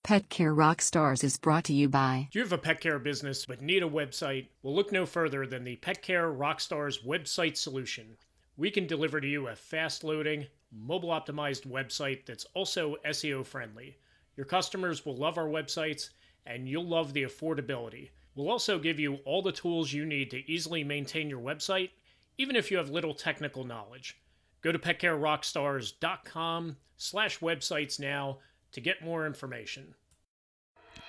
Pet Care Rockstars is brought to you by. Do you have a pet care business but need a website? Well, look no further than the Pet Care Rockstars website solution. We can deliver to you a fast-loading, mobile-optimized website that's also SEO friendly. Your customers will love our websites, and you'll love the affordability. We'll also give you all the tools you need to easily maintain your website, even if you have little technical knowledge. Go to petcarerockstars.com/websites now to get more information.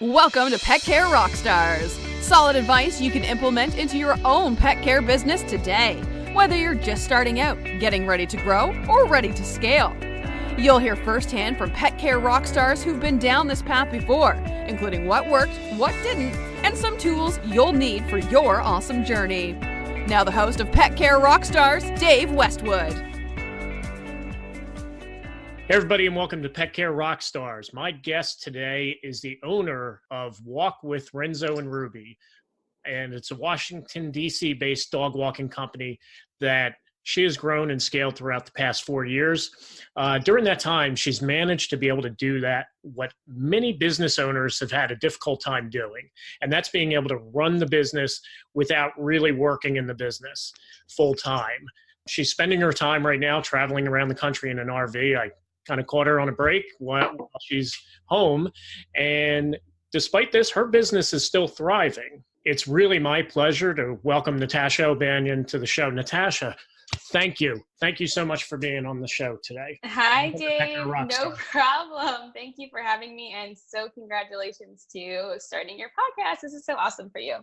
Welcome to Pet Care Rockstars. Solid advice you can implement into your own pet care business today. Whether you're just starting out, getting ready to grow, or ready to scale. You'll hear firsthand from Pet Care Rockstars who've been down this path before, including what worked, what didn't, and some tools you'll need for your awesome journey. Now the host of Pet Care Rockstars, Dave Westwood. Hey everybody, and welcome to Pet Care Rockstars. My guest today is the owner of Walk with Renzo and Ruby, and it's a Washington, D.C. based dog walking company that she has grown and scaled throughout the past 4 years. During that time, she's managed to be able to do that, what many business owners have had a difficult time doing, and that's being able to run the business without really working in the business full time. She's spending her time right now traveling around the country in an RV. I kind of caught her on a break while she's home. And despite this, her business is still thriving. It's really my pleasure to welcome Natasha O'Banion to the show. Natasha, thank you. Thank you so much for being on the show today. Hi, Dave. No problem. Thank you for having me. And so congratulations to starting your podcast. This is so awesome for you.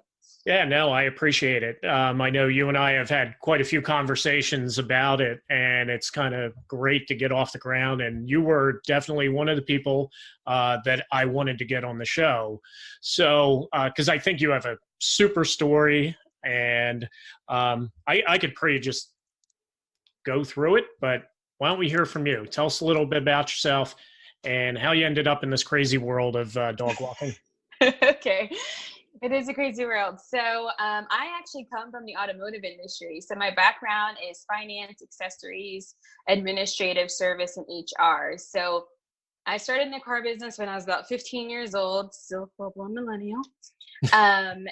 Yeah, no, I appreciate it. I know you and I have had quite a few conversations about it, and it's kind of great to get off the ground. And you were definitely one of the people that I wanted to get on the show. So, because I think you have a super story, and I could pretty just go through it, but why don't we hear from you? Tell us a little bit about yourself and how you ended up in this crazy world of dog walking. Okay. It is a crazy world. So I actually come from the automotive industry. So my background is finance, accessories, administrative service, and HR. So I started in the car business when I was about 15 years old, still full-blown millennial. And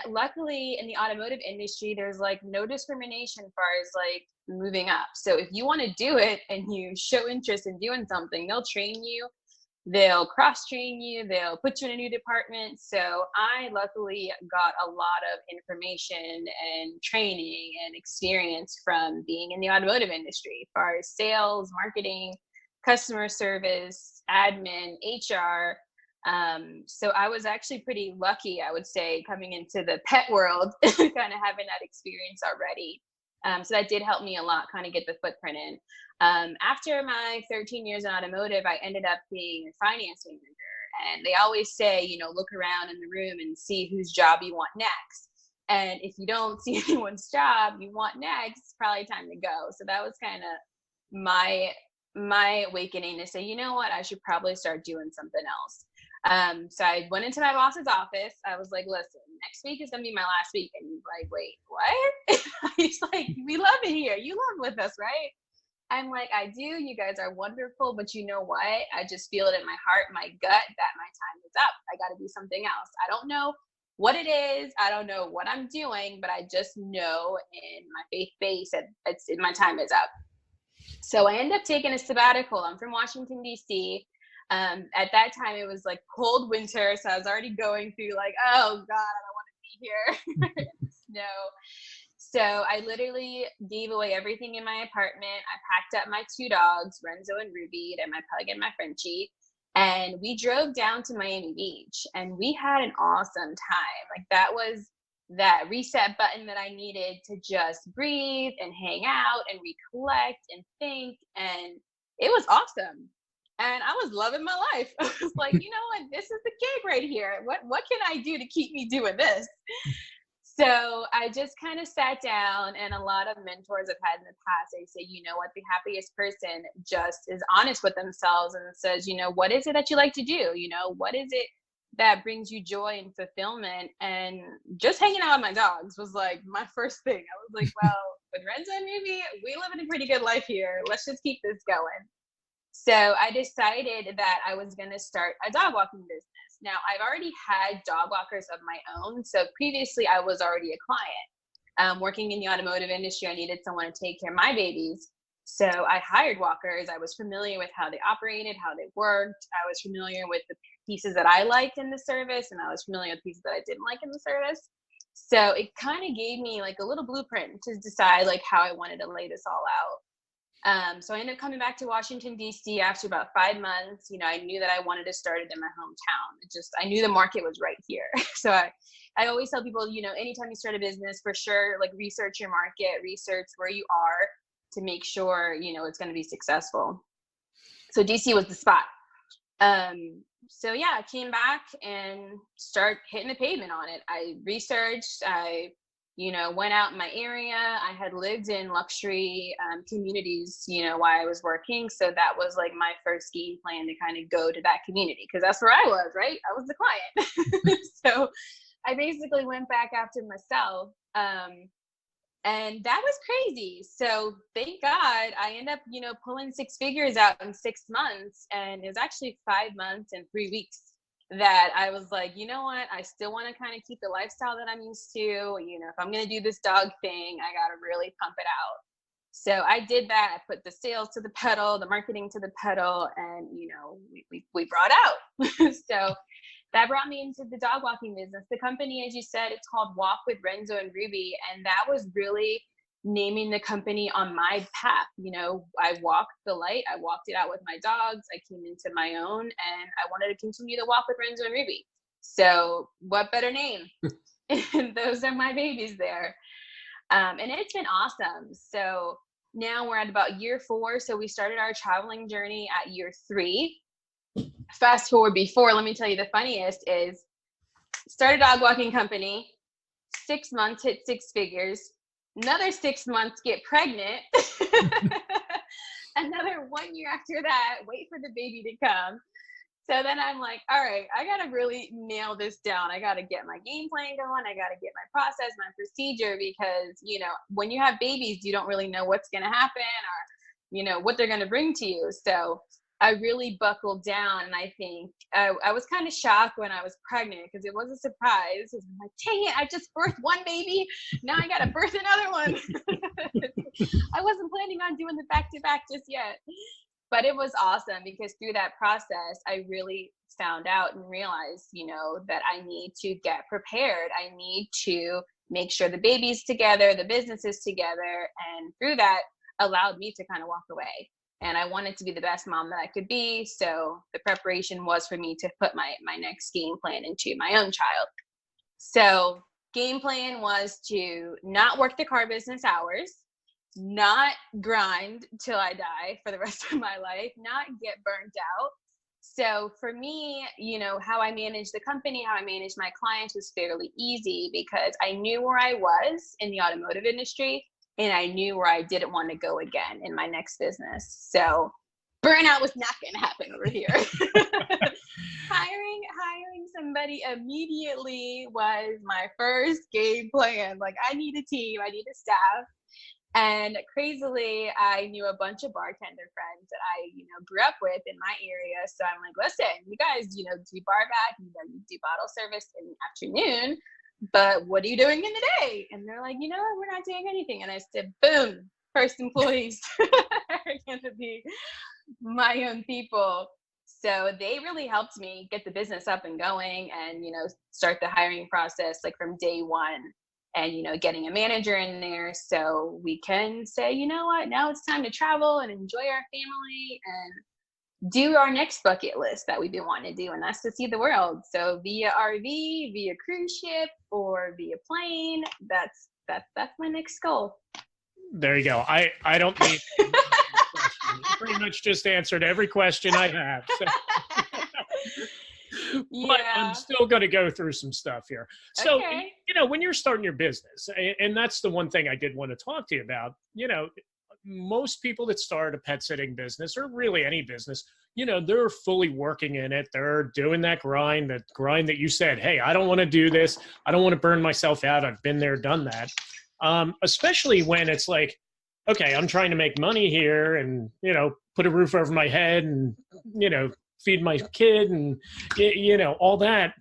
luckily in the automotive industry, there's like no discrimination as far as like moving up. So if you want to do it and you show interest in doing something, they'll train you. They'll cross-train you, they'll put you in a new department. So I luckily got a lot of information and training and experience from being in the automotive industry as far as sales, marketing, customer service, admin, HR. So I was actually pretty lucky, I would say, coming into the pet world, kind of having that experience already. So that did help me a lot, kind of get the footprint in. After my 13 years in automotive, I ended up being a finance manager. And they always say, you know, look around in the room and see whose job you want next. And if you don't see anyone's job you want next, it's probably time to go. So that was kind of my awakening to say, you know what, I should probably start doing something else. So I went into my boss's office. I was like, listen, next week is going to be my last week. And he's like, wait, what? He's like, we love it here. You love with us, right? I'm like, I do. You guys are wonderful. But you know what? I just feel it in my heart, my gut, that my time is up. I got to do something else. I don't know what it is. I don't know what I'm doing, but I just know in my faith base that my time is up. So I end up taking a sabbatical. I'm from Washington, D.C. At that time, it was like cold winter. So I was already going through like, oh God, I don't want to be here. Snow. So I literally gave away everything in my apartment. I packed up my 2 dogs, Renzo and Ruby, and my pug and my Frenchie. And we drove down to Miami Beach and we had an awesome time. Like that was that reset button that I needed to just breathe and hang out and recollect and think. And it was awesome. And I was loving my life. I was like, you know what? This is the gig right here. What can I do to keep me doing this? So I just kind of sat down, and a lot of mentors I've had in the past, they say, you know what, the happiest person just is honest with themselves and says, you know, what is it that you like to do? You know, what is it that brings you joy and fulfillment? And just hanging out with my dogs was like my first thing. I was like, well, with Renzo and Ruby, we live in a pretty good life here. Let's just keep this going. So I decided that I was going to start a dog walking business. Now, I've already had dog walkers of my own. So previously, I was already a client. Working in the automotive industry, I needed someone to take care of my babies. So I hired walkers. I was familiar with how they operated, how they worked. I was familiar with the pieces that I liked in the service, and I was familiar with pieces that I didn't like in the service. So it kind of gave me like a little blueprint to decide like how I wanted to lay this all out. So I ended up coming back to Washington, D.C. after about 5 months. I knew that I wanted to start it in my hometown. I knew the market was right here. So I always tell people, anytime you start a business, for sure, like research your market, research where you are to make sure, it's going to be successful. So DC was the spot. So yeah, I came back and start hitting the pavement on it. I researched, went out in my area. I had lived in luxury communities, while I was working. So that was like my first game plan to kind of go to that community, because that's where I was, right? I was the client. So I basically went back after myself. And that was crazy. So thank God I ended up, pulling 6 figures out in 6 months. And it was actually 5 months and 3 weeks that I was like, you know what, I still want to kind of keep the lifestyle that I'm used to. If I'm going to do this dog thing, I got to really pump it out. So I did that. I put the sales to the pedal, the marketing to the pedal, and, we brought out. So that brought me into the dog walking business. The company, as you said, it's called Walk with Renzo and Ruby. And that was really naming the company on my path. I walked the light. I walked it out with my dogs. I came into my own, and I wanted to continue to walk with Renzo and Ruby. So what better name? And those are my babies there. And it's been awesome. So now we're at about year 4. So we started our traveling journey at year 3. Fast forward before, let me tell you the funniest is, started a dog walking company, 6 months, hit 6 figures, another 6 months, get pregnant, another 1 year after that, wait for the baby to come. So then I'm like, all right, I got to really nail this down. I got to get my game plan going. I got to get my process, my procedure, because, when you have babies, you don't really know what's going to happen or, what they're going to bring to you. So I really buckled down, and I think I was kind of shocked when I was pregnant, because it was a surprise. I'm like, dang it, I just birthed 1 baby. Now I got to birth another one. I wasn't planning on doing the back-to-back just yet. But it was awesome, because through that process, I really found out and realized, that I need to get prepared. I need to make sure the baby's together, the business is together. And through that allowed me to kind of walk away. And I wanted to be the best mom that I could be. So the preparation was for me to put my next game plan into my own child. So game plan was to not work the car business hours, not grind till I die for the rest of my life, not get burnt out. So for me, how I managed the company, how I managed my clients was fairly easy, because I knew where I was in the automotive industry. And I knew where I didn't want to go again in my next business. So burnout was not going to happen over here. Hiring somebody immediately was my first game plan. Like, I need a team, I need a staff. And crazily, I knew a bunch of bartender friends that I, grew up with in my area. So I'm like, listen, you guys, do bar back, you do bottle service in the afternoon. But what are you doing in the day? And they're like, we're not doing anything. And I said, boom, first employees are going to be my own people. So they really helped me get the business up and going, and, start the hiring process like from day one, and, getting a manager in there so we can say, you know what, now it's time to travel and enjoy our family and do our next bucket list that we've been wanting to do, and that's to see the world. So via RV, via cruise ship, or via plane, that's my next goal. There you go. I don't need you pretty much just answered every question I have. So. Yeah. But I'm still going to go through some stuff here. So, okay. When you're starting your business, and that's the one thing I did want to talk to you about, most people that start a pet sitting business, or really any business, they're fully working in it. They're doing that grind that you said, hey, I don't want to do this. I don't want to burn myself out. I've been there, done that. Especially when it's like, okay, I'm trying to make money here and, put a roof over my head and, feed my kid and, all that.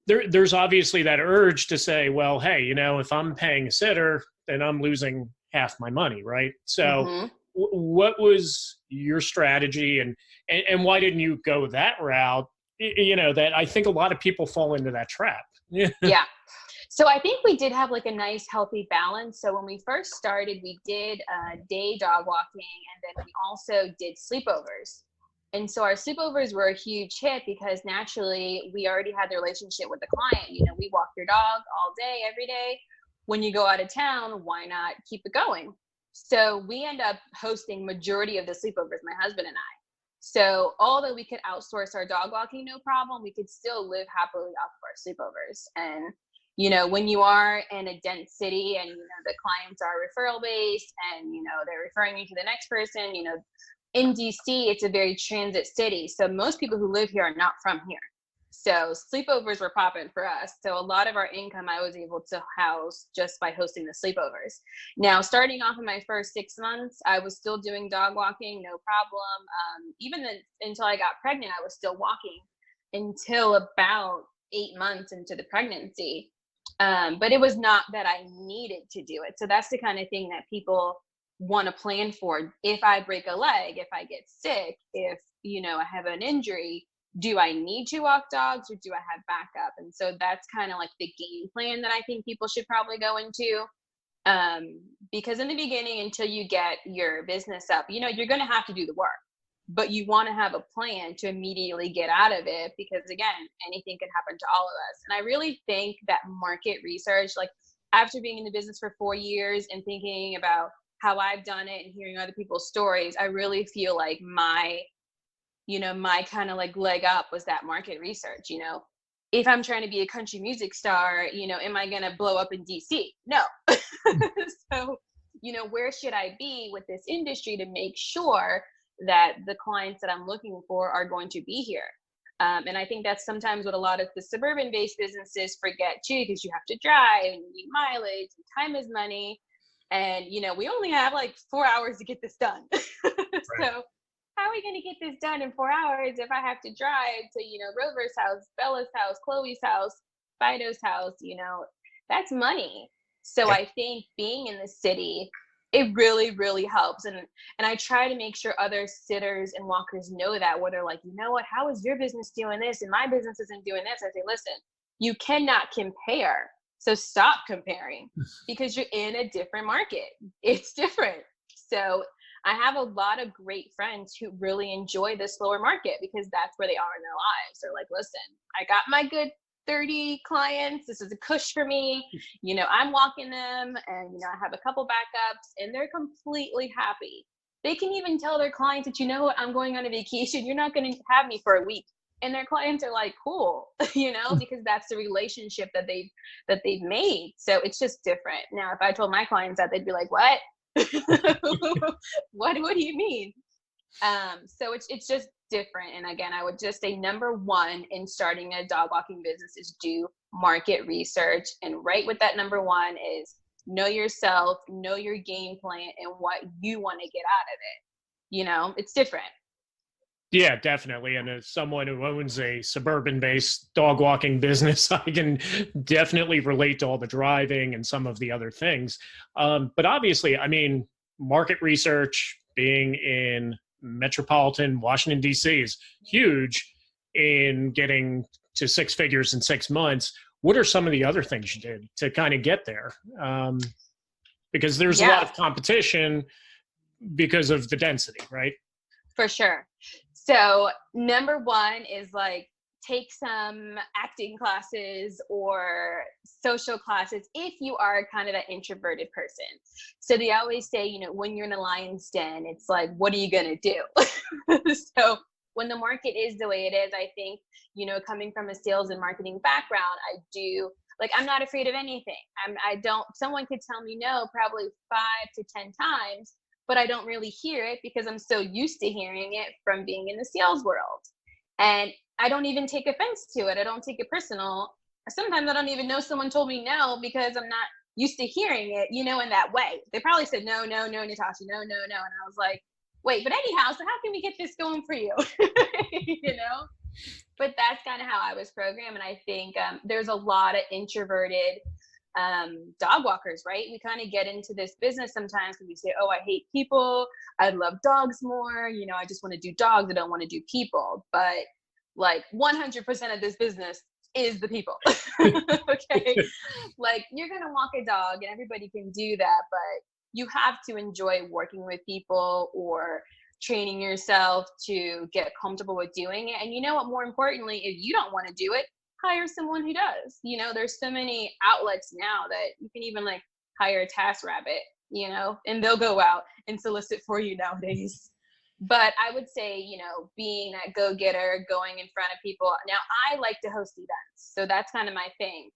There's obviously that urge to say, well, hey, if I'm paying a sitter, then I'm losing half my money, right? So Mm-hmm. what was your strategy and why didn't you go that route? That I think a lot of people fall into that trap. Yeah. So I think we did have like a nice healthy balance. So when we first started, we did day dog walking, and then we also did sleepovers. And so our sleepovers were a huge hit because naturally we already had the relationship with the client. We walk your dog all day, every day. When you go out of town, why not keep it going? So we end up hosting majority of the sleepovers, my husband and I. So although we could outsource our dog walking, no problem, we could still live happily off of our sleepovers. And when you are in a dense city and the clients are referral based and they're referring you to the next person, in DC it's a very transit city, so most people who live here are not from here. So sleepovers were popping for us. So a lot of our income I was able to house just by hosting the sleepovers. Now, starting off in my first 6 months, I was still doing dog walking, no problem. Even until I got pregnant, I was still walking until about 8 months into the pregnancy. But it was not that I needed to do it. So that's the kind of thing that people want to plan for. If I break a leg, if I get sick, if, I have an injury, do I need to walk dogs or do I have backup? And so that's kind of like the game plan that I think people should probably go into. Because in the beginning, until you get your business up, you're going to have to do the work, but you want to have a plan to immediately get out of it, because again, anything can happen to all of us. And I really think that market research, like after being in the business for 4 years and thinking about how I've done it and hearing other people's stories, I really feel like my kind of like leg up was that market research. If I'm trying to be a country music star, am I going to blow up in DC? No. So, where should I be with this industry to make sure that the clients that I'm looking for are going to be here? And I think that's sometimes what a lot of the suburban based businesses forget too, because you have to drive and you need mileage and time is money. And, we only have like 4 hours to get this done. Right. So how are we going to get this done in 4 hours if I have to drive to, Rover's house, Bella's house, Chloe's house, Fido's house, that's money. So I think being in the city, it really, really helps. And I try to make sure other sitters and walkers know that, where they're like, what, how is your business doing this? And my business isn't doing this. I say, listen, you cannot compare. So stop comparing, because you're in a different market. It's different. So I have a lot of great friends who really enjoy the slower market because that's where they are in their lives. They're like, listen, I got my good 30 clients. This is a cush for me. I'm walking them and, I have a couple backups and they're completely happy. They can even tell their clients that, I'm going on a vacation. You're not going to have me for a week. And their clients are like, cool, because that's the relationship that they've made. So it's just different. Now, if I told my clients that, they'd be like, what? what do you mean? So it's just different. And again, I would just say number one in starting a dog walking business is do market research. And right with that number one is know yourself, know your game plan and what you want to get out of it. It's different. Yeah, definitely. And as someone who owns a suburban-based dog walking business, I can definitely relate to all the driving and some of the other things. But obviously, market research, being in metropolitan Washington, D.C. is huge in getting to 6 figures in 6 months. What are some of the other things you did to kind of get there? Because there's a lot of competition because of the density, right? For sure. So number one is like take some acting classes or social classes if you are kind of that introverted person. So they always say, when you're in a lion's den, it's like, what are you going to do? So when the market is the way it is, I think, coming from a sales and marketing background, I'm not afraid of anything. Someone could tell me no, probably 5 to 10 times. But I don't really hear it because I'm so used to hearing it from being in the sales world. And I don't even take offense to it. I don't take it personal. Sometimes I don't even know someone told me no because I'm not used to hearing it, you know, in that way. They probably said, no, Natasha, no. And I was like, wait, but anyhow, so how can we get this going for you? You know? But that's kind of how I was programmed. And I think there's a lot of introverted dog walkers, right? We kind of get into this business sometimes because we say, oh, I hate people. I love dogs more. You know, I just want to do dogs. I don't want to do people. But like 100% of this business is the people. Okay. Like you're going to walk a dog and everybody can do that, but you have to enjoy working with people or training yourself to get comfortable with doing it. And you know what, more importantly, if you don't want to do it, hire someone who does. You know, there's so many outlets now that you can even like hire a task rabbit, you know, and they'll go out and solicit for you nowadays. But I would say, you know, being that go-getter, going in front of people. Now, I like to host events, so that's kind of my thing.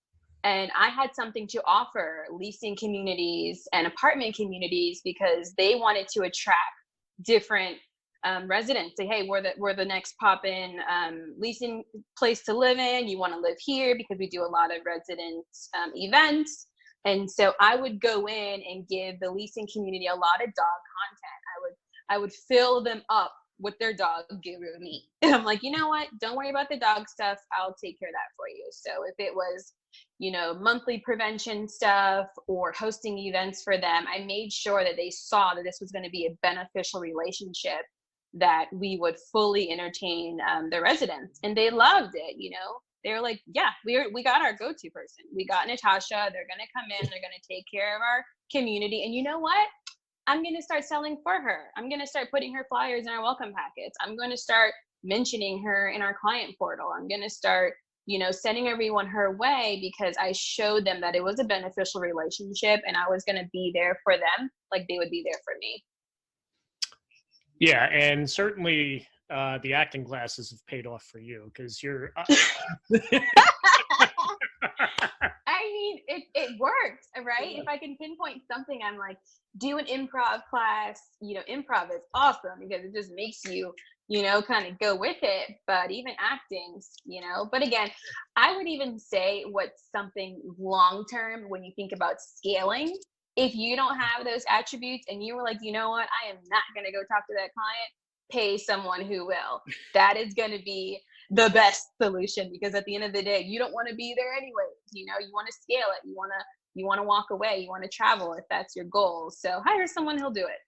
And I had something to offer leasing communities and apartment communities because they wanted to attract different residents. Say, hey, we're the next pop-in leasing place to live in. You want to live here because we do a lot of resident events. And so I would go in and give the leasing community a lot of dog content. I would fill them up with their dog guru meat. And I'm like, you know what? Don't worry about the dog stuff. I'll take care of that for you. So if it was, you know, monthly prevention stuff or hosting events for them, I made sure that they saw that this was going to be a beneficial relationship, that we would fully entertain the residents. And they loved it, you know. They were like, yeah, we got our go-to person. We got Natasha. They're going to come in. They're going to take care of our community. And you know what? I'm going to start selling for her. I'm going to start putting her flyers in our welcome packets. I'm going to start mentioning her in our client portal. I'm going to start, you know, sending everyone her way because I showed them that it was a beneficial relationship and I was going to be there for them like they would be there for me. Yeah, and certainly the acting classes have paid off for you because you're I mean, it worked, right? Yeah. If I can pinpoint something, I'm like, do an improv class. You know, improv is awesome because it just makes you, you know, kind of go with it. But even acting, you know, but again, I would even say what's something long-term when you think about scaling. If you don't have those attributes and you were like, you know what, I am not going to go talk to that client, pay someone who will. That is going to be the best solution because at the end of the day, you don't want to be there anyway. You know, you want to scale it. You want to walk away. You want to travel if that's your goal. So hire someone who'll do it.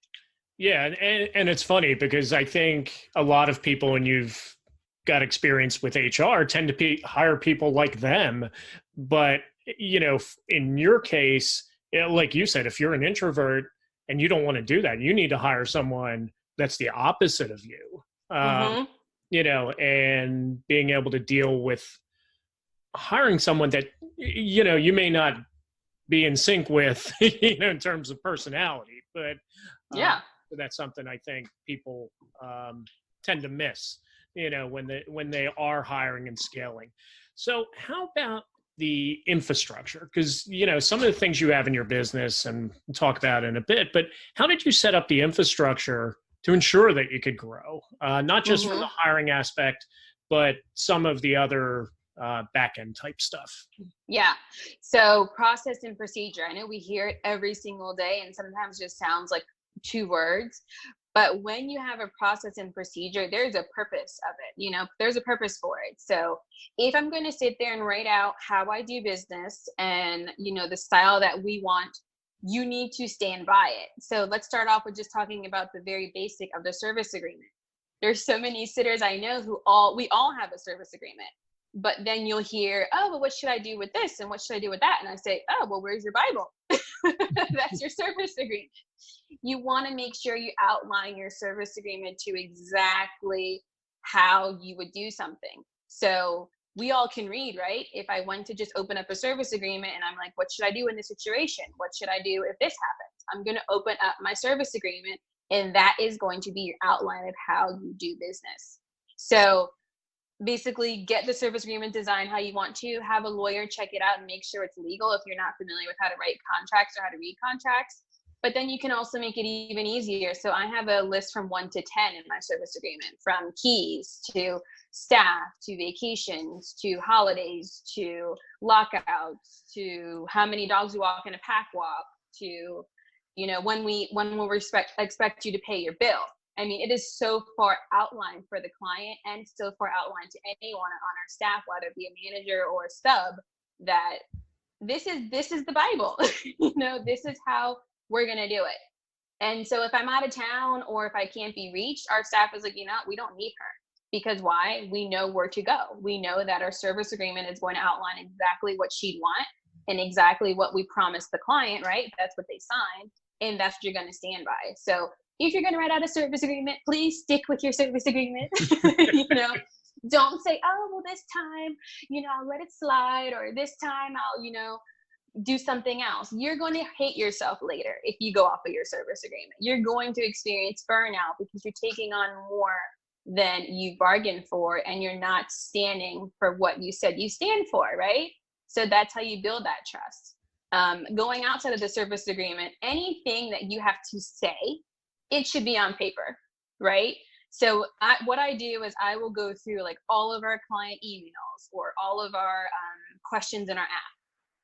Yeah. And it's funny because I think a lot of people, when you've got experience with HR, tend to hire people like them. But, you know, in your case, like you said, if you're an introvert and you don't want to do that, you need to hire someone that's the opposite of you. You know, and being able to deal with hiring someone that, you know, you may not be in sync with, you know, in terms of personality, but yeah, that's something I think people tend to miss, you know, when they are hiring and scaling. So how about the infrastructure? Because, you know, some of the things you have in your business, and we'll talk about in a bit, but how did you set up the infrastructure to ensure that you could grow, not just from the hiring aspect, but some of the other back-end type stuff? Yeah. So process and procedure. I know we hear it every single day and sometimes just sounds like two words, but when you have a process and procedure, there's a purpose of it. You know, there's a purpose for it. So if I'm going to sit there and write out how I do business and, you know, the style that we want, you need to stand by it. So let's start off with just talking about the very basic of the service agreement. There's so many sitters I know we all have a service agreement, but then you'll hear, oh, well, what should I do with this? And what should I do with that? And I say, oh, well, where's your Bible? That's your service agreement. You want to make sure you outline your service agreement to exactly how you would do something. So we all can read, right? If I went to just open up a service agreement and I'm like, what should I do in this situation? What should I do if this happens? I'm going to open up my service agreement, and that is going to be your outline of how you do business. So basically get the service agreement design how you want to, have a lawyer check it out and make sure it's legal if you're not familiar with how to write contracts or how to read contracts. But then you can also make it even easier. So I have a list from 1 to 10 in my service agreement, from keys to staff, to vacations, to holidays, to lockouts, to how many dogs we walk in a pack walk, to, you know, when we'll expect you to pay your bill. I mean, it is so far outlined for the client and so far outlined to anyone on our staff, whether it be a manager or a sub, that this is the Bible. You know, this is how we're going to do it. And so if I'm out of town or if I can't be reached, our staff is like, you know, we don't need her. Because why? We know where to go. We know that our service agreement is going to outline exactly what she'd want and exactly what we promised the client, right? That's what they signed, and that's what you're going to stand by. So if you're going to write out a service agreement, please stick with your service agreement. You know, don't say, oh, well, this time, you know, I'll let it slide, or this time I'll, you know, do something else. You're going to hate yourself later if you go off of your service agreement. You're going to experience burnout because you're taking on more than you bargained for, and you're not standing for what you said you stand for, right? So that's how you build that trust. Going outside of the service agreement, anything that you have to say, it should be on paper, right? So what I do is I will go through like all of our client emails or all of our questions in our app.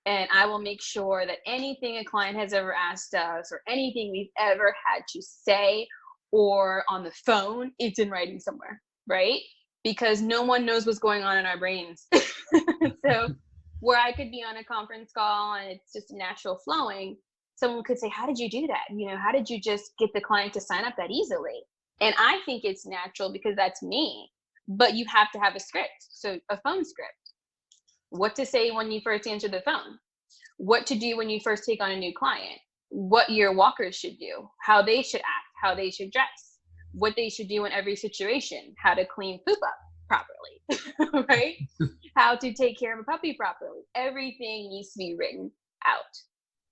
And I will make sure that anything a client has ever asked us or anything we've ever had to say or on the phone, it's in writing somewhere, right? Because no one knows what's going on in our brains. So where I could be on a conference call and it's just natural flowing, someone could say, how did you do that? You know, how did you just get the client to sign up that easily? And I think it's natural because that's me, but you have to have a script. So a phone script, what to say when you first answer the phone, what to do when you first take on a new client, what your walkers should do, how they should act, how they should dress, what they should do in every situation, how to clean poop up properly, right? How to take care of a puppy properly. Everything needs to be written out.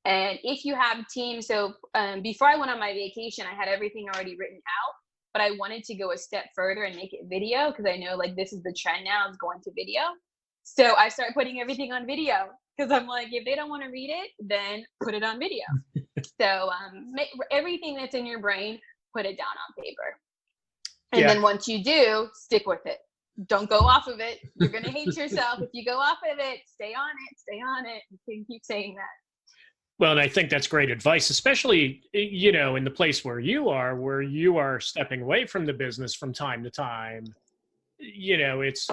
And if you have a team, so before I went on my vacation, I had everything already written out, but I wanted to go a step further and make it video because I know like this is the trend now, is going to video. So I started putting everything on video because I'm like, if they don't want to read it, then put it on video. So everything that's in your brain, put it down on paper. And then once you do, stick with it. Don't go off of it. You're going to hate yourself if you go off of it. Stay on it. You can keep saying that. Well, and I think that's great advice, especially, you know, in the place where you are stepping away from the business from time to time. You know, it's,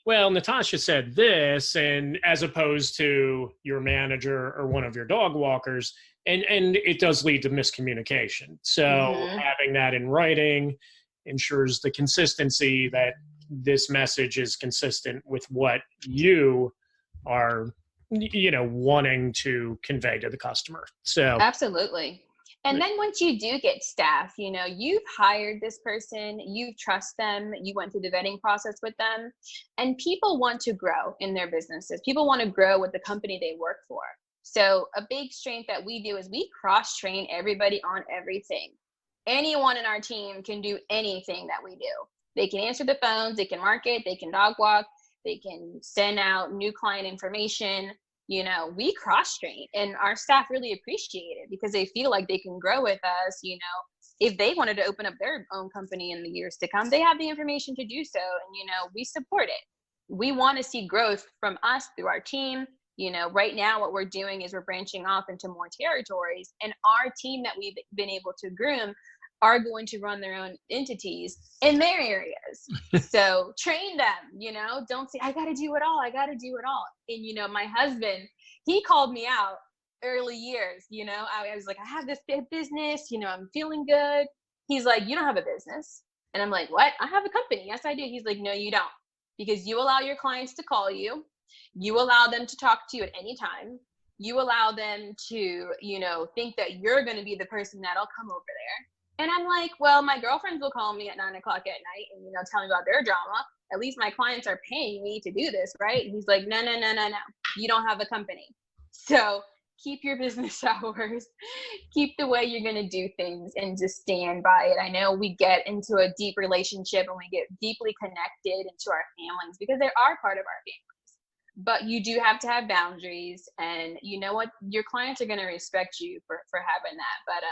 well, Natasha said this, and as opposed to your manager or one of your dog walkers, and it does lead to miscommunication. So having that in writing ensures the consistency, that this message is consistent with what you are, you know, wanting to convey to the customer. So absolutely. And then once you do get staff, you know, you've hired this person, you trust them, you went through the vetting process with them, and people want to grow in their businesses. People want to grow with the company they work for. So a big strength that we do is we cross-train everybody on everything. Anyone in our team can do anything that we do. They can answer the phones, they can market, they can dog walk, they can send out new client information. You know, we cross-train, and our staff really appreciate it because they feel like they can grow with us. You know, if they wanted to open up their own company in the years to come, they have the information to do so. And, you know, we support it. We want to see growth from us through our team. You know, right now what we're doing is we're branching off into more territories, and our team that we've been able to groom are going to run their own entities in their areas. So train them, you know, don't say, I got to do it all. And, you know, my husband, he called me out early years, you know, I was like, I have this big business, you know, I'm feeling good. He's like, you don't have a business. And I'm like, what? I have a company. Yes, I do. He's like, no, you don't, because you allow your clients to call you. You allow them to talk to you at any time. You allow them to, you know, think that you're going to be the person that'll come over there. And I'm like, well, my girlfriends will call me at 9 o'clock at night and, you know, tell me about their drama. At least my clients are paying me to do this, right? And he's like, no. You don't have a company. So keep your business hours, keep the way you're going to do things, and just stand by it. I know we get into a deep relationship and we get deeply connected into our families because they are part of our families. But you do have to have boundaries, and you know what? Your clients are going to respect you for having that. But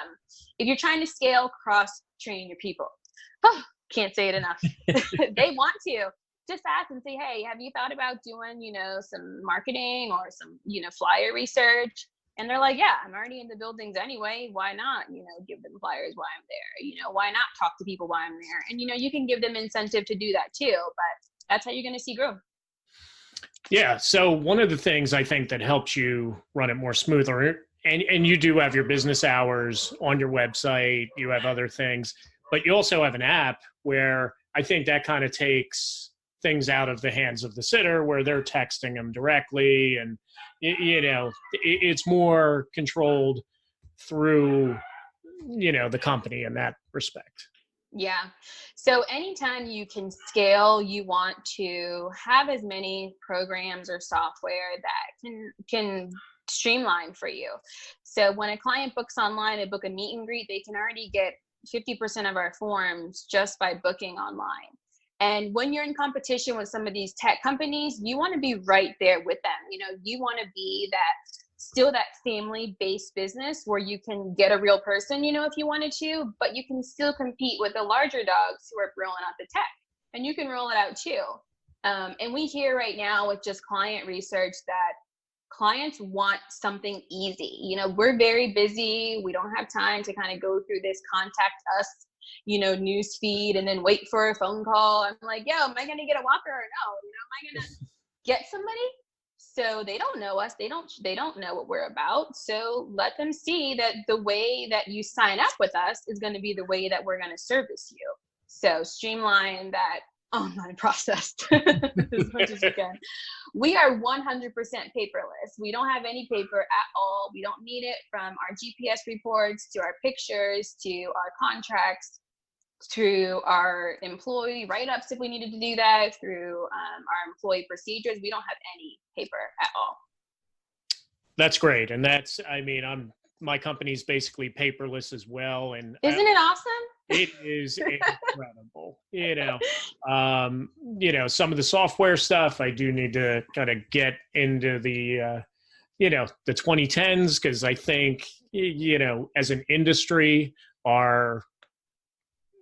if you're trying to scale, cross-train your people. Oh, can't say it enough. They want to. just ask and say, hey, have you thought about doing, some marketing or some, flyer research? And they're like, yeah, I'm already in the buildings anyway. Why not, give them flyers while I'm there? Why not talk to people while I'm there? And, you can give them incentive to do that too, but that's how you're going to see growth. Yeah. So one of the things I think that helps you run it more smoother, and you do have your business hours on your website, you have other things, but you also have an app where I think that kind of takes things out of the hands of the sitter where they're texting them directly, and it's more controlled through the company in that respect. Yeah. So anytime you can scale, you want to have as many programs or software that can streamline for you. So when a client books online and book a meet and greet, they can already get 50% of our forms just by booking online. And when you're in competition with some of these tech companies, you want to be right there with them. You want to be still that family-based business where you can get a real person, if you wanted to, but you can still compete with the larger dogs who are rolling out the tech, and you can roll it out too. And we hear right now with just client research that clients want something easy. We're very busy. We don't have time to kind of go through this contact us, news feed and then wait for a phone call. I'm like, yo, am I going to get a walker or no? Am I going to get somebody? So they don't know us. They don't know what we're about. So let them see that the way that you sign up with us is going to be the way that we're going to service you. So streamline that online process as much as we can. We are 100% paperless. We don't have any paper at all. We don't need it, from our GPS reports to our pictures to our contracts to our employee write-ups if we needed to do that, through our employee procedures. We don't have any paper at all. That's great. And my company's basically paperless as well. And isn't it awesome? It is incredible. Some of the software stuff I do need to kind of get into the 2010s, because I think, as an industry, our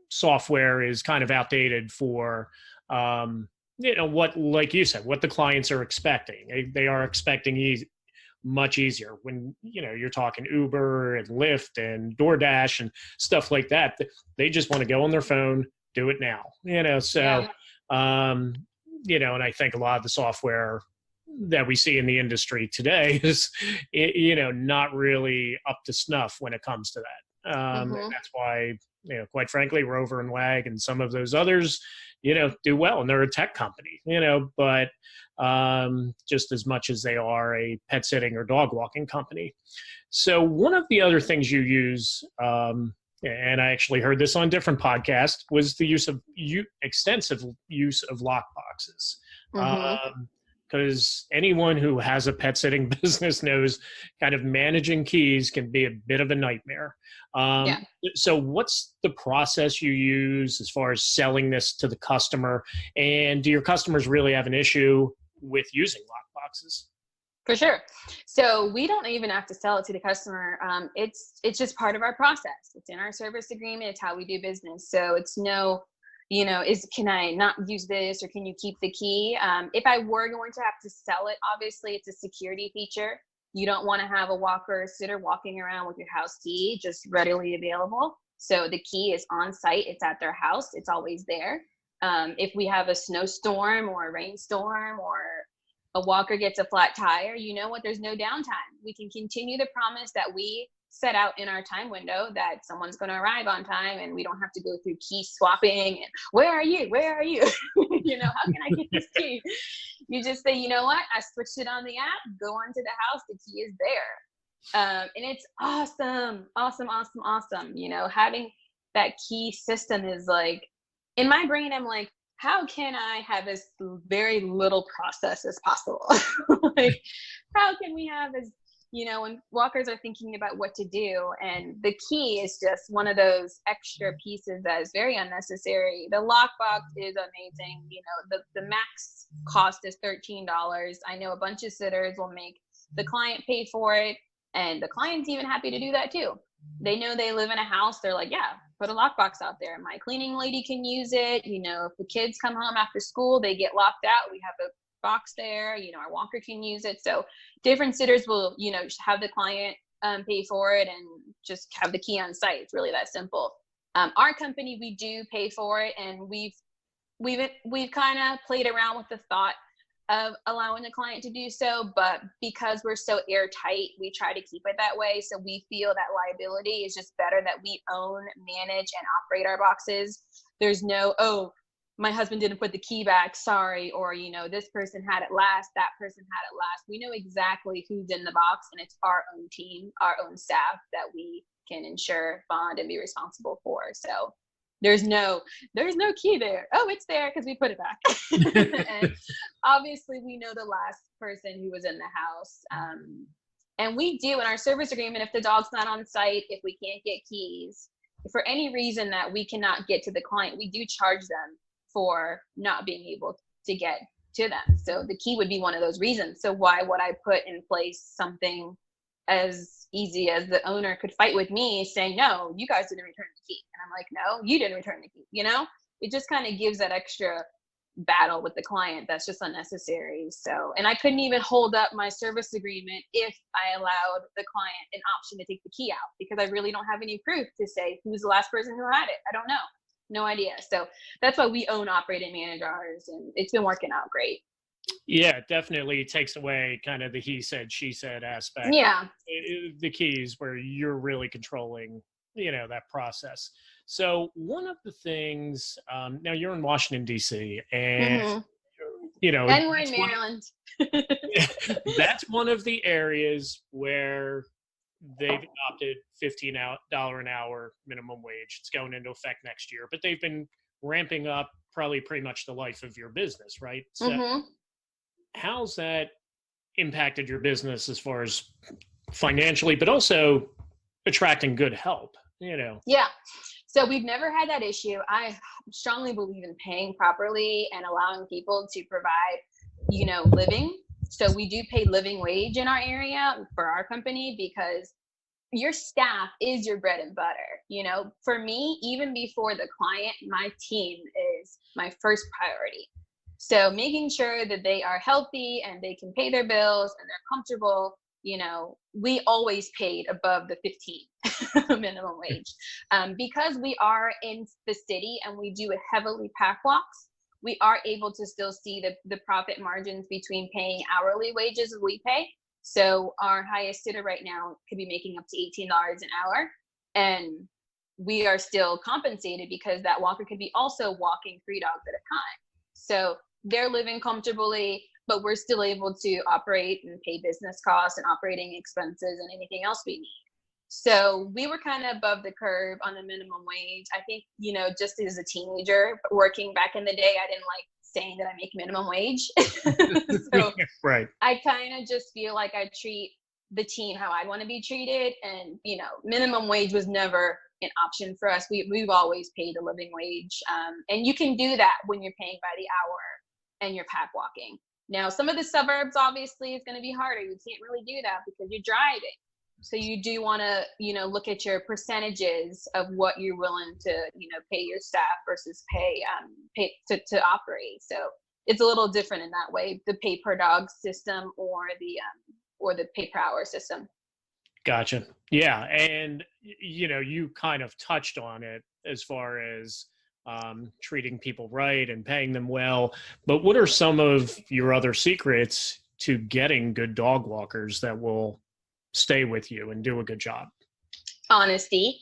software is kind of outdated for, what, like you said, what the clients are expecting. They are expecting much easier when, you're talking Uber and Lyft and DoorDash and stuff like that. They just want to go on their phone, do it now, so, yeah. And I think a lot of the software that we see in the industry today is, not really up to snuff when it comes to that. And that's why, quite frankly, Rover and Wag and some of those others, do well, and they're a tech company, but just as much as they are a pet sitting or dog walking company. So one of the other things you use, and I actually heard this on a different podcast, was the extensive use of lock boxes. Because anyone who has a pet sitting business knows kind of managing keys can be a bit of a nightmare. So what's the process you use as far as selling this to the customer? And do your customers really have an issue with using lock boxes? For sure. So we don't even have to sell it to the customer. It's just part of our process. It's in our service agreement. It's how we do business. So it's no, can I not use this, or can you keep the key? If I were going to have to sell it, obviously it's a security feature. You don't want to have a walker or sitter walking around with your house key just readily available. So the key is on site. It's at their house. It's always there. If we have a snowstorm or a rainstorm, or a walker gets a flat tire, there's no downtime. We can continue the promise that we set out in our time window, that someone's going to arrive on time, and we don't have to go through key swapping and where are you? How can I get this key? You just say, you know what? I switched it on the app, go onto the house, the key is there. And it's awesome. Having that key system is like, in my brain, I'm like, how can I have as very little process as possible? Like, how can we have as, when walkers are thinking about what to do, and the key is just one of those extra pieces that is very unnecessary. The lockbox is amazing. The max cost is $13. I know a bunch of sitters will make the client pay for it, and the client's even happy to do that too. They know they live in a house. They're like, yeah, put a lockbox out there. My cleaning lady can use it. If the kids come home after school, they get locked out. We have a box there. Our walker can use it. So different sitters will, have the client pay for it and just have the key on site. It's really that simple. Our company, we do pay for it, and we've kind of played around with the thought of allowing the client to do so, but because we're so airtight, we try to keep it that way. So we feel that liability is just better that we own, manage, and operate our boxes. There's no, oh, my husband didn't put the key back, sorry, or this person had it last, that person had it last. We know exactly who's in the box, and it's our own team, our own staff that we can insure, bond, and be responsible for. So there's no key there. Oh, it's there because we put it back. And obviously we know the last person who was in the house. And we do in our service agreement, if the dog's not on site, if we can't get keys, for any reason that we cannot get to the client, we do charge them for not being able to get to them. So the key would be one of those reasons. So why would I put in place something as easy as the owner could fight with me saying, no, you guys didn't return the key? And I'm like, no, you didn't return the key. It just kind of gives that extra battle with the client that's just unnecessary. So, and I couldn't even hold up my service agreement if I allowed the client an option to take the key out, because I really don't have any proof to say who's the last person who had it. I don't know. No idea. So that's why we own, operate, and manage ours, and it's been working out great. Yeah, definitely takes away kind of the he said, she said aspect. Yeah. The keys where you're really controlling, that process. So one of the things, now you're in Washington, D.C., and, and we're in Maryland. That's one of the areas where they've adopted $15 an hour minimum wage. It's going into effect next year, but they've been ramping up probably pretty much the life of your business, right? So how's that impacted your business as far as financially, but also attracting good help, Yeah. So we've never had that issue. I strongly believe in paying properly and allowing people to provide, living. So we do pay living wage in our area for our company, because your staff is your bread and butter. For me, even before the client, my team is my first priority. So making sure that they are healthy and they can pay their bills and they're comfortable, we always paid above the 15 minimum wage. Because we are in the city and we do a heavily pack walks, we are able to still see the profit margins between paying hourly wages as we pay. So our highest sitter right now could be making up to $18 an hour. And we are still compensated because that walker could be also walking 3 dogs at a time. So they're living comfortably, but we're still able to operate and pay business costs and operating expenses and anything else we need. So we were kind of above the curve on the minimum wage. I think, just as a teenager working back in the day, I didn't like saying that I make minimum wage. So right. I kind of just feel like I treat the team how I want to be treated. And, minimum wage was never an option for us. We've always paid a living wage. And you can do that when you're paying by the hour and you're pack walking. Now, some of the suburbs, obviously, it's going to be harder. You can't really do that because you're driving. So you do want to, look at your percentages of what you're willing to, pay your staff versus pay to operate. So it's a little different in that way, the pay per dog system or the pay per hour system. Gotcha. Yeah. And, you kind of touched on it as far as treating people right and paying them well. But what are some of your other secrets to getting good dog walkers that will stay with you and do a good job? Honesty.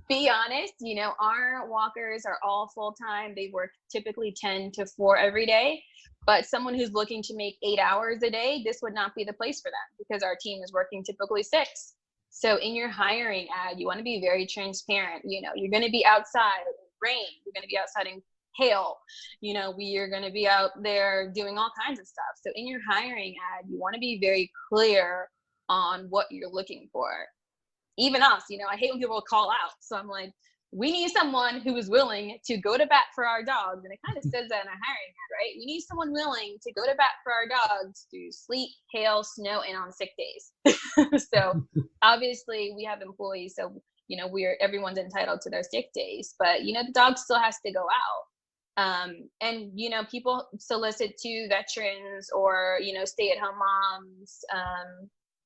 Be honest. Our walkers are all full-time. They work typically 10 to 4 every day. But someone who's looking to make 8 hours a day, this would not be the place for them because our team is working typically 6. So in your hiring ad, you want to be very transparent. You're going to be outside in rain. You're going to be outside in hail. You're going to be out there doing all kinds of stuff. So in your hiring ad, you want to be very clear on what you're looking for. Even us, I hate when people call out. So I'm like, we need someone who is willing to go to bat for our dogs. And it kind of says that in a hiring ad, right? We need someone willing to go to bat for our dogs through sleet, hail, snow, and on sick days. So obviously we have employees. So everyone's entitled to their sick days, but the dog still has to go out. And people solicit to veterans or stay-at-home moms,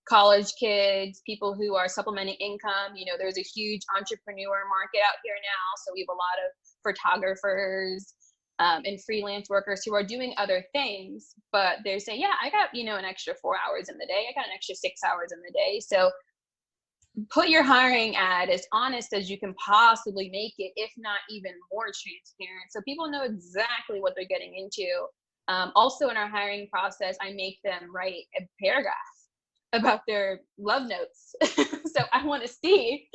college kids, people who are supplementing income. There's a huge entrepreneur market out here now, so we have a lot of photographers and freelance workers who are doing other things, but they're saying, yeah, I got an extra 4 hours in the day, I got an extra 6 hours in the day. So put your hiring ad as honest as you can possibly make it, if not even more transparent, so people know exactly what they're getting into. Also in our hiring process, I make them write a paragraph about their love notes. So I want to see,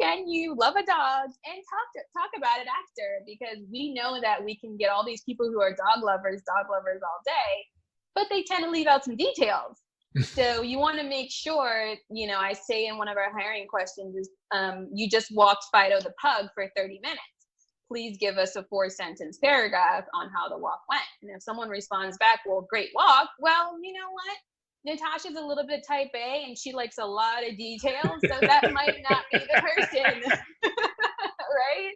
can you love a dog, and talk about it after, because we know that we can get all these people who are dog lovers all day, but they tend to leave out some details. So you want to make sure, I say in one of our hiring questions is, you just walked Fido the pug for 30 minutes. Please give us a 4-sentence paragraph on how the walk went. And if someone responds back, well, great walk. Well, you know what? Natasha's a little bit type A and she likes a lot of details. So that might not be the person, right?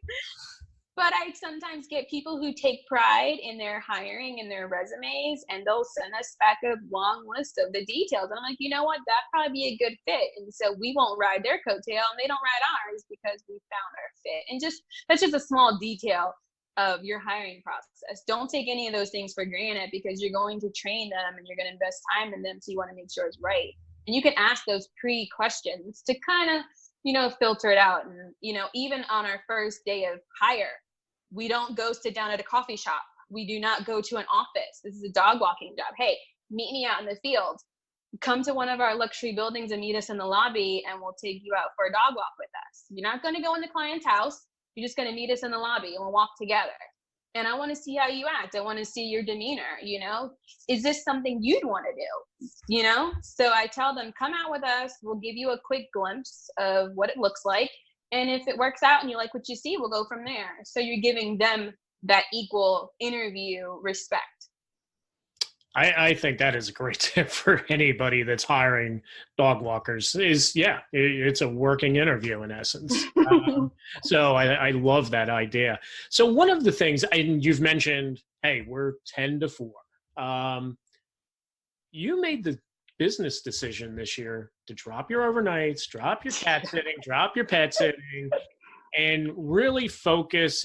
But I sometimes get people who take pride in their hiring and their resumes, and they'll send us back a long list of the details. And I'm like, you know what? That'd probably be a good fit. And so we won't ride their coattail and they don't ride ours because we found our fit. And that's just a small detail of your hiring process. Don't take any of those things for granted, because you're going to train them and you're going to invest time in them. So you want to make sure it's right. And you can ask those pre-questions to kind of, filter it out. And, even on our first day of hire, we don't go sit down at a coffee shop. We do not go to an office. This is a dog walking job. Hey, meet me out in the field. Come to one of our luxury buildings and meet us in the lobby, and we'll take you out for a dog walk with us. You're not going to go in the client's house. You're just going to meet us in the lobby and we'll walk together. And I want to see how you act. I want to see your demeanor. Is this something you'd want to do? So I tell them, come out with us. We'll give you a quick glimpse of what it looks like. And if it works out and you like what you see, we'll go from there. So you're giving them that equal interview respect. I think that is a great tip for anybody that's hiring dog walkers. It's a working interview in essence. So I love that idea. So one of the things, and you've mentioned, hey, we're 10 to 4. You made the business decision this year to drop your overnights, drop your cat sitting, drop your pet sitting, and really focus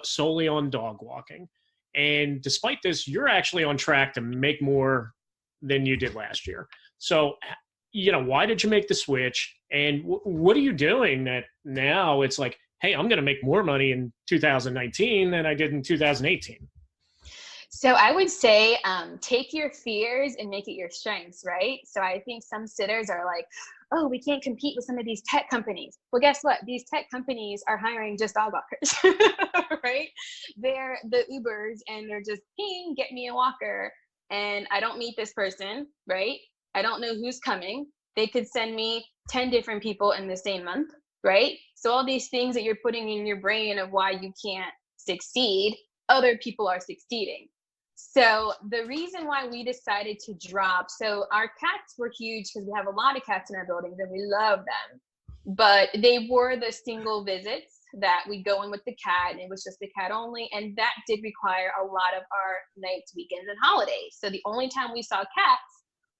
solely on dog walking. And despite this, you're actually on track to make more than you did last year. So, why did you make the switch? And what are you doing that now it's like, hey, I'm going to make more money in 2019 than I did in 2018? So I would say, take your fears and make it your strengths, right? So I think some sitters are like, oh, we can't compete with some of these tech companies. Well, guess what? These tech companies are hiring just dog walkers, right? They're the Ubers and they're just, ping, get me a walker. And I don't meet this person, right? I don't know who's coming. They could send me 10 different people in the same month, right? So all these things that you're putting in your brain of why you can't succeed, other people are succeeding. So the reason why we decided to drop, so our cats were huge because we have a lot of cats in our buildings and we love them, but they were the single visits that we go in with the cat and it was just the cat only. And that did require a lot of our nights, weekends, and holidays. So the only time we saw cats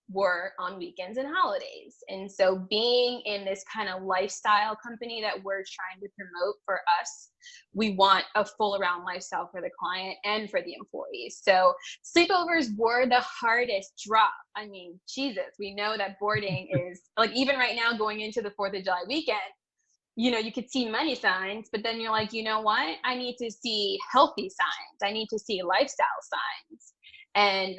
were on weekends and holidays. And so being in this kind of lifestyle company that we're trying to promote for us, we want a full around lifestyle for the client and for the employees. So sleepovers were the hardest drop. I mean, Jesus, we know that boarding is like, even right now going into the 4th of July weekend, you could see money signs, but then you're like, you know what? I need to see healthy signs. I need to see lifestyle signs. And,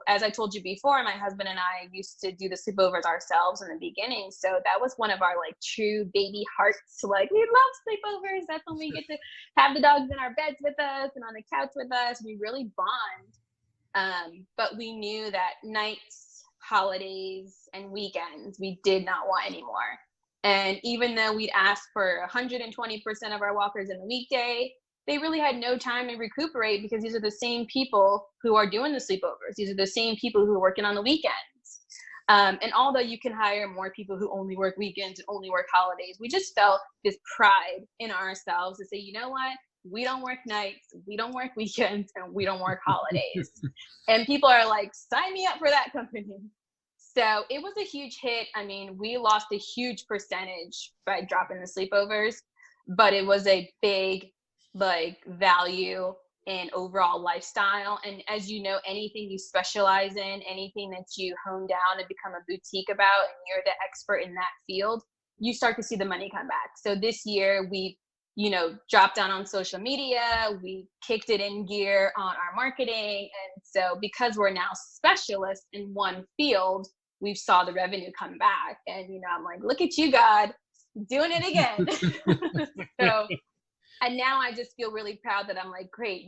as I told you before, my husband and I used to do the sleepovers ourselves in the beginning. So that was one of our true baby hearts. Like, we love sleepovers. That's when we get to have the dogs in our beds with us and on the couch with us. We really bond. But we knew that nights, holidays, and weekends, we did not want anymore. And even though we'd ask for 120% of our walkers in the weekday, they really had no time to recuperate because these are the same people who are doing the sleepovers. These are the same people who are working on the weekends. And although you can hire more people who only work weekends and only work holidays, we just felt this pride in ourselves to say, you know what? We don't work nights, we don't work weekends, and we don't work holidays. And people are like, sign me up for that company. So it was a huge hit. I mean, we lost a huge percentage by dropping the sleepovers, but it was a big like value and overall lifestyle. And as you know, anything you specialize in, anything that you hone down and become a boutique about, and you're the expert in that field, you start to see the money come back. So this year we, dropped down on social media, we kicked it in gear on our marketing. And so because we're now specialists in one field, we saw the revenue come back. And, I'm like, look at you, God, doing it again. So, and now I just feel really proud that I'm like, great,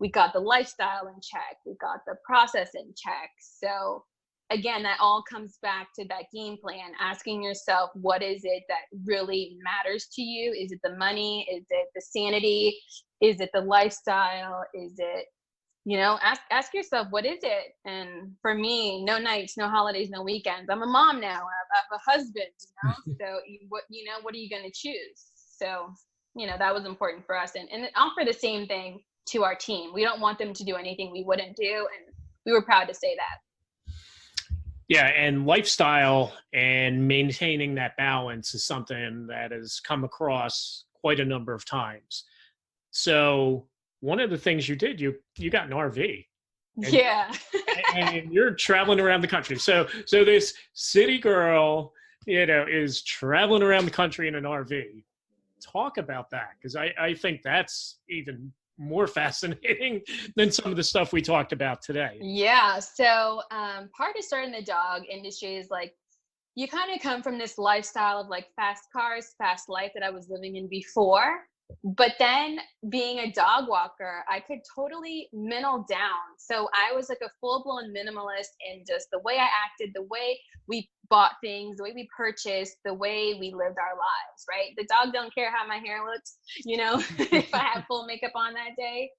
we got the lifestyle in check, we got the process in check. So again, that all comes back to that game plan, asking yourself, what is it that really matters to you? Is it the money? Is it the sanity? Is it the lifestyle? Is it, ask yourself, what is it? And for me, no nights, no holidays, no weekends. I'm a mom now. I have a husband, so what are you going to choose? So, that was important for us, and offer the same thing to our team. We don't want them to do anything we wouldn't do. And we were proud to say that. Yeah, and lifestyle and maintaining that balance is something that has come across quite a number of times. So one of the things you did, you got an RV. Yeah. And you're traveling around the country. So this city girl, is traveling around the country in an RV. Talk about that, because I think that's even more fascinating than some of the stuff we talked about today. Yeah. So part of starting the dog industry is like, you kind of come from this lifestyle of like fast cars, fast life that I was living in before. But then being a dog walker, I could totally minimal down. So I was like a full-blown minimalist in just the way I acted, the way we bought things, the way we purchased, the way we lived our lives, right? The dog don't care how my hair looks, if I have full makeup on that day.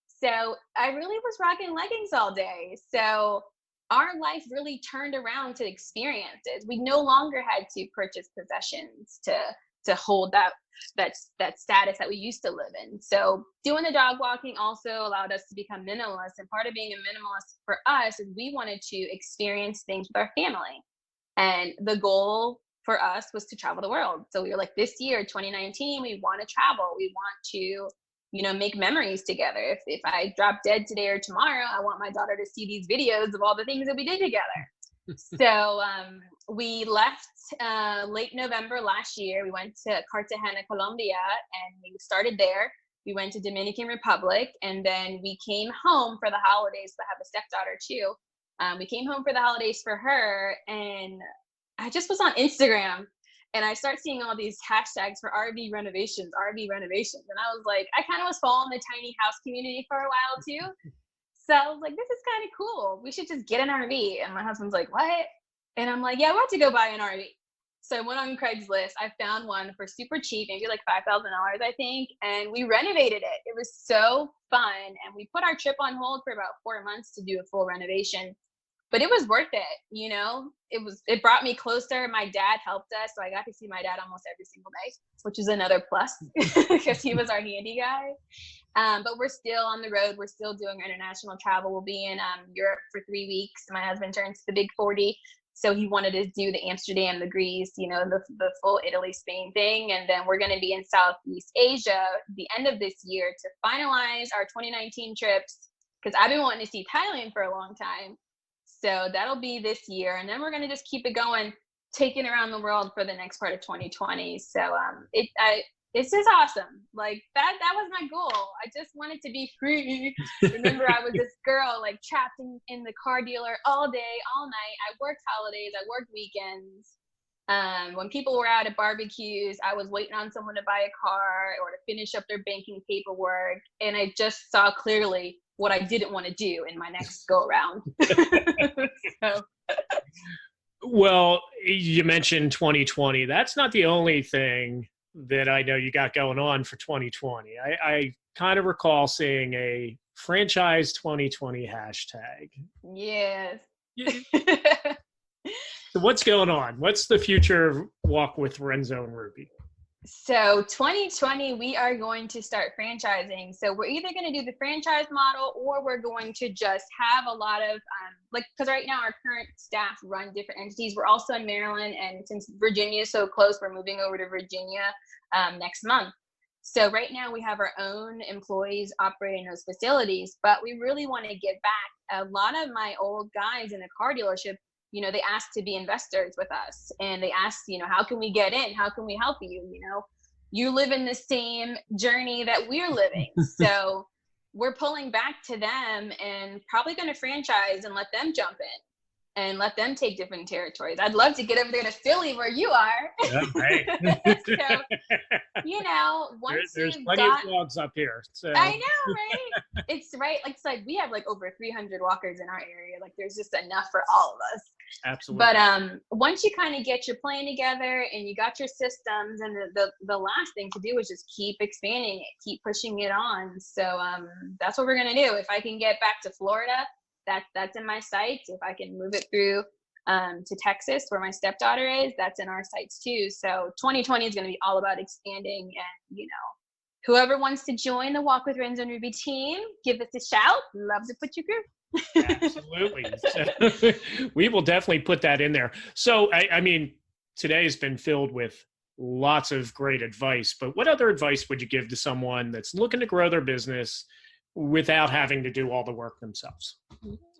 So I really was rocking leggings all day. So our life really turned around to experiences. We no longer had to purchase possessions to hold that status that we used to live in. So doing the dog walking also allowed us to become minimalists. And part of being a minimalist for us is we wanted to experience things with our family. And the goal for us was to travel the world. So we were like, this year, 2019, we want to travel. We want to, make memories together. If I drop dead today or tomorrow, I want my daughter to see these videos of all the things that we did together. So we left late November last year. We went to Cartagena, Colombia, and we started there. We went to Dominican Republic, and then we came home for the holidays. I have a stepdaughter too. We came home for the holidays for her, and I just was on Instagram, and I start seeing all these hashtags for RV renovations. And I was like, I kind of was following the tiny house community for a while too. So I was like, this is kind of cool. We should just get an RV. And my husband's like, what? And I'm like, yeah, I want to go buy an RV. So I went on Craigslist. I found one for super cheap, maybe like $5,000, I think. And we renovated it. It was so fun. And we put our trip on hold for about 4 months to do a full renovation. But it was worth it. It brought me closer. My dad helped us. So I got to see my dad almost every single day, which is another plus because he was our handy guy. But we're still on the road. We're still doing international travel. We'll be in Europe for 3 weeks. My husband turns the big 40. So he wanted to do the Amsterdam, the Greece, the full Italy, Spain thing. And then we're going to be in Southeast Asia the end of this year to finalize our 2019 trips, because I've been wanting to see Thailand for a long time. So that'll be this year. And then we're going to just keep it going, taking around the world for the next part of 2020. So it's just awesome. Like that was my goal. I just wanted to be free. Remember, I was this girl like trapped in the car dealer all day, all night. I worked holidays, I worked weekends. When people were out at barbecues, I was waiting on someone to buy a car or to finish up their banking paperwork. And I just saw clearly what I didn't want to do in my next go around. So. Well, you mentioned 2020. That's not the only thing that I know you got going on for 2020. I kind of recall seeing a franchise 2020 hashtag. Yes. So what's going on? What's the future of Walk with Renzo and Ruby? So 2020, we are going to start franchising. So we're either going to do the franchise model, or we're going to just have a lot of, because right now our current staff run different entities. We're also in Maryland, and since Virginia is so close, we're moving over to Virginia next month. So right now we have our own employees operating those facilities, but we really want to give back. A lot of my old guys in the car dealership, they asked to be investors with us, and they asked, how can we get in? How can we help you? You live in the same journey that we're living. So we're pulling back to them and probably going to franchise and let them jump in and let them take different territories. I'd love to get over there to Philly where you are. Yeah, right. So, once there's you've plenty of dogs up here. So. I know, right? It's right. It's like we have over 300 walkers in our area. There's just enough for all of us. Absolutely. But once you kind of get your plan together and you got your systems, and the last thing to do is just keep expanding it, keep pushing it on. So that's what we're gonna do. If I can get back to Florida, that's in my sights. If I can move it through to Texas, where my stepdaughter is, that's in our sights too. So 2020 is gonna be all about expanding, and whoever wants to join the Walk with Renzo and Ruby team, give us a shout. Love to put you through. Absolutely. So, we will definitely put that in there. So, I mean, today has been filled with lots of great advice, but what other advice would you give to someone that's looking to grow their business without having to do all the work themselves?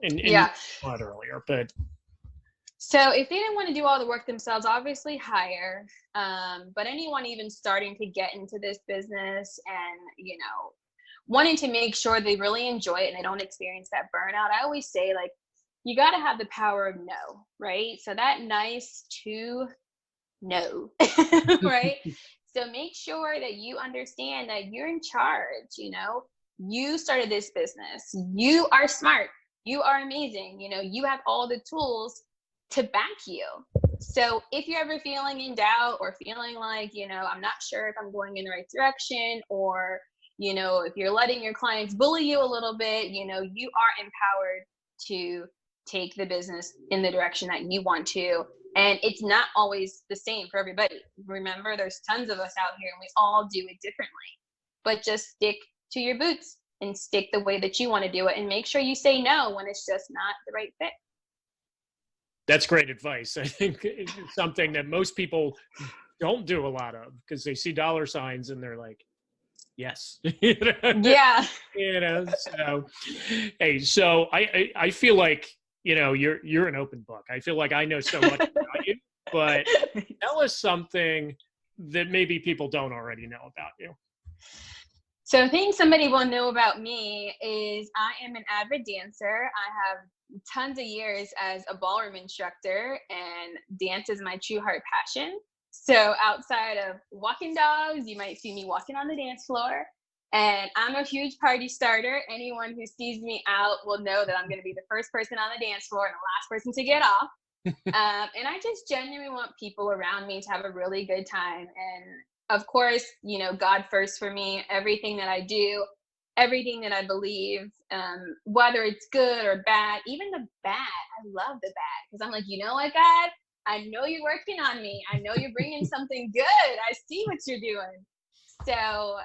And yeah, you said earlier, but. So if they didn't want to do all the work themselves, obviously hire. But anyone even starting to get into this business and, wanting to make sure they really enjoy it and they don't experience that burnout. I always say, you got to have the power of no, right? So that nice to no, right? So make sure that you understand that you're in charge. You started this business. You are smart. You are amazing. You have all the tools to back you. So if you're ever feeling in doubt or feeling like, I'm not sure if I'm going in the right direction, or if you're letting your clients bully you a little bit, you are empowered to take the business in the direction that you want to. And it's not always the same for everybody. Remember, there's tons of us out here and we all do it differently. But just stick to your boots and stick the way that you want to do it, and make sure you say no when it's just not the right fit. That's great advice. I think it's something that most people don't do a lot of, because they see dollar signs and they're like, yes. Yeah. So, hey, so I feel like, you're an open book. I feel like I know so much about you, but tell us something that maybe people don't already know about you. So I think somebody will know about me is I am an avid dancer. I have tons of years as a ballroom instructor, and dance is my true heart passion. So outside of walking dogs, you might see me walking on the dance floor. And I'm a huge party starter. Anyone who sees me out will know that I'm going to be the first person on the dance floor and the last person to get off. And I just genuinely want people around me to have a really good time. And of course, God first for me. Everything that I do, everything that I believe, whether it's good or bad, even the bad, I love the bad, because I'm like, what, God? I know you're working on me. I know you're bringing something good. I see what you're doing. So,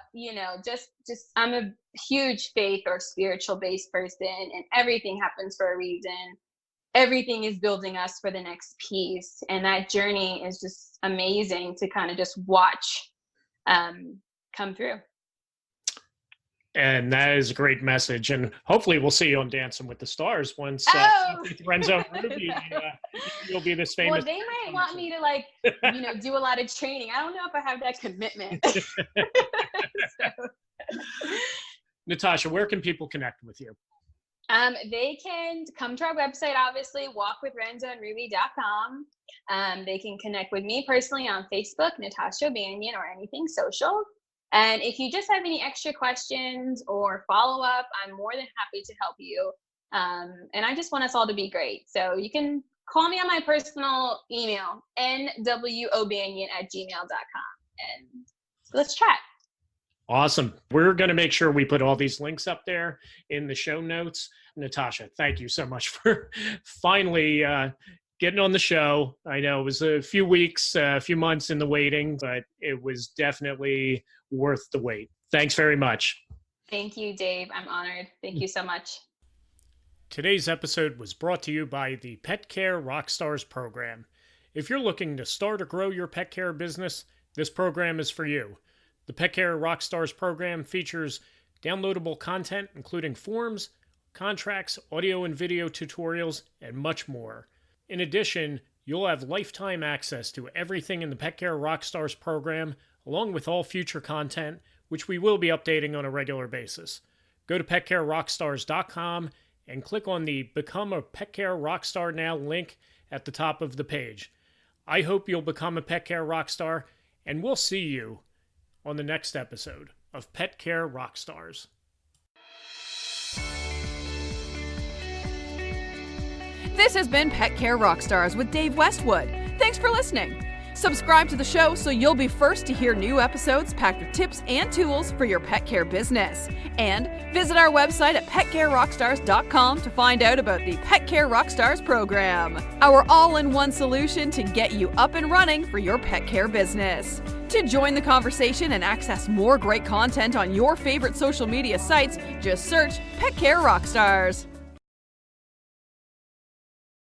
just I'm a huge faith or spiritual based person, and everything happens for a reason. Everything is building us for the next piece. And that journey is just amazing to kind of just watch come through. And that is a great message. And hopefully we'll see you on Dancing with the Stars once Renzo and Ruby, you'll be this famous. Well, they might want me to do a lot of training. I don't know if I have that commitment. Natasha, where can people connect with you? They can come to our website, obviously, walkwithrenzoandruby.com. They can connect with me personally on Facebook, Natasha O'Banion, or anything social. And if you just have any extra questions or follow up, I'm more than happy to help you. And I just want us all to be great. So you can call me on my personal email, nwobanion@gmail.com. And let's chat. Awesome. We're going to make sure we put all these links up there in the show notes. Natasha, thank you so much for finally getting on the show. I know it was a few weeks, a few months in the waiting, but it was definitely worth the wait. Thanks very much. Thank you, Dave. I'm honored. Thank you so much. Today's episode was brought to you by the Pet Care Rockstars program. If you're looking to start or grow your pet care business, this program is for you. The Pet Care Rockstars program features downloadable content, including forms, contracts, audio and video tutorials, and much more. In addition, you'll have lifetime access to everything in the Pet Care Rockstars program, along with all future content, which we will be updating on a regular basis. Go to petcarerockstars.com and click on the Become a Pet Care Rockstar Now link at the top of the page. I hope you'll become a Pet Care Rockstar, and we'll see you on the next episode of Pet Care Rockstars. This has been Pet Care Rockstars with Dave Westwood. Thanks for listening. Subscribe to the show so you'll be first to hear new episodes packed with tips and tools for your pet care business. And visit our website at petcarerockstars.com to find out about the Pet Care Rockstars program, our all-in-one solution to get you up and running for your pet care business. To join the conversation and access more great content on your favorite social media sites, just search Pet Care Rockstars.